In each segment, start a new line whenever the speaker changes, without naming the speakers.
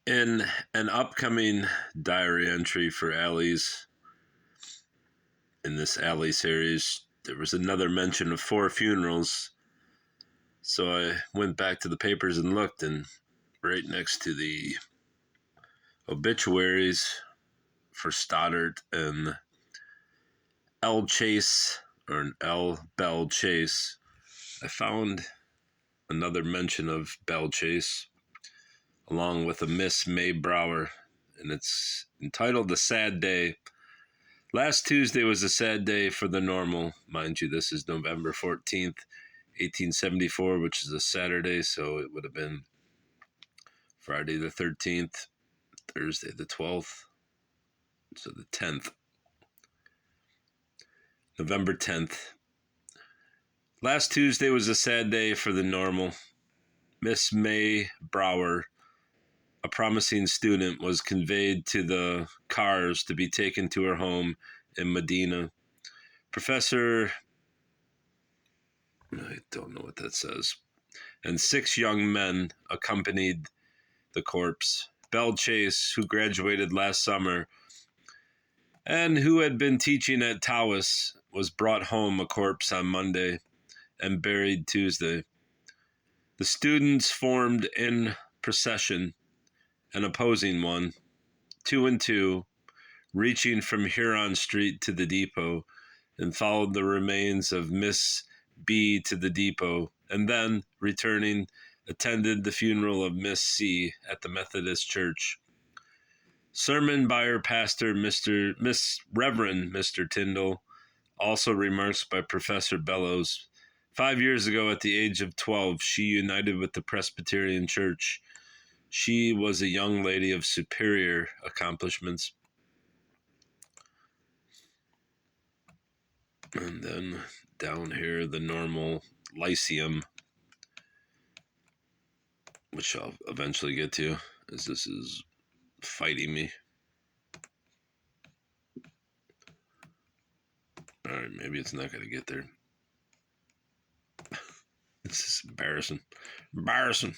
In an upcoming diary entry for Allie's, in this Allie series, there was another mention of 4 funerals. So I went back to the papers and looked, and right next to the obituaries for Stoddard and L. Chase, or an L. Belle Chase, I found another mention of Belle Chase, along with a Miss May Brower, and it's entitled "A Sad Day." Last Tuesday was a sad day for the normal. Mind you, this is November 14th, 1874, which is a Saturday, so it would have been Friday the 13th, Thursday the 12th, so the 10th. November 10th. Last Tuesday was a sad day for the normal. Miss May Brower, a promising student, was conveyed to the cars to be taken to her home in Medina. Professor, I don't know what that says, and 6 young men accompanied the corpse. Belle Chase, who graduated last summer and who had been teaching at Tawas, was brought home a corpse on Monday and buried Tuesday. The students formed in procession, an opposing one, 2 and 2, reaching from Huron Street to the depot, and followed the remains of Miss B to the depot, and then, returning, attended the funeral of Miss C at the Methodist Church. Sermon by her pastor, Reverend Mr. Tyndall, also remarks by Professor Bellows. 5 years ago, at the age of 12, she united with the Presbyterian Church. She was a young lady of superior accomplishments. And then down here, the normal Lyceum, which I'll eventually get to, as this is fighting me. All right, maybe it's not going to get there. This is embarrassing. Embarrassing.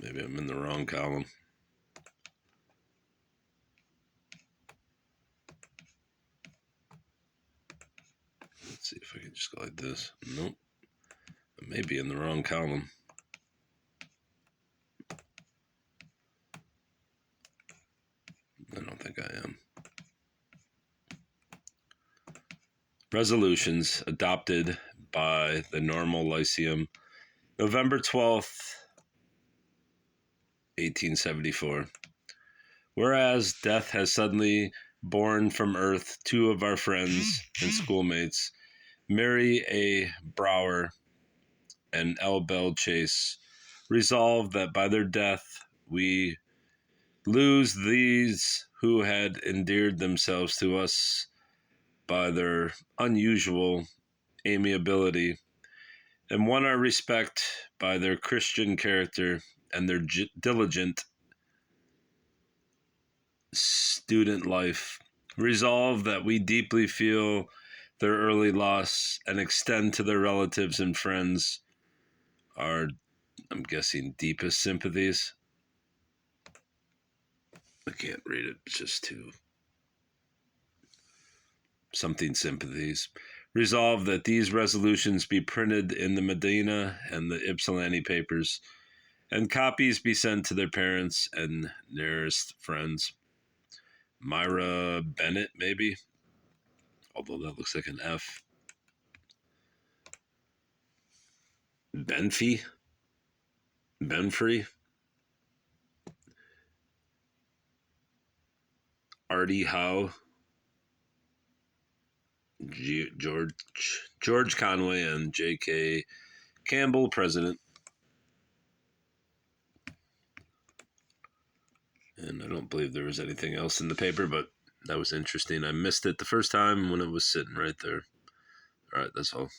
Maybe I'm in the wrong column. Let's see if I can just go like this. Nope. I may be in the wrong column. I don't think I am. Resolutions adopted by the Normal Lyceum, November 12th, 1874. Whereas death has suddenly borne from earth 2 of our friends and schoolmates, Mary A. Brower and L. Belle Chase, resolved that by their death we lose these who had endeared themselves to us by their unusual amiability, and won our respect by their Christian character and their diligent student life. Resolve that we deeply feel their early loss and extend to their relatives and friends our, I'm guessing, deepest sympathies. I can't read it, it's just too something sympathies. Resolve that these resolutions be printed in the Medina and the Ypsilanti papers, and copies be sent to their parents and nearest friends. Myra Bennett, maybe? Although that looks like an F. Benfrey? Artie Howe? George Conway and J.K. Campbell, President. And I don't believe there was anything else in the paper, but that was interesting. I missed it the first time when it was sitting right there. All right, that's all.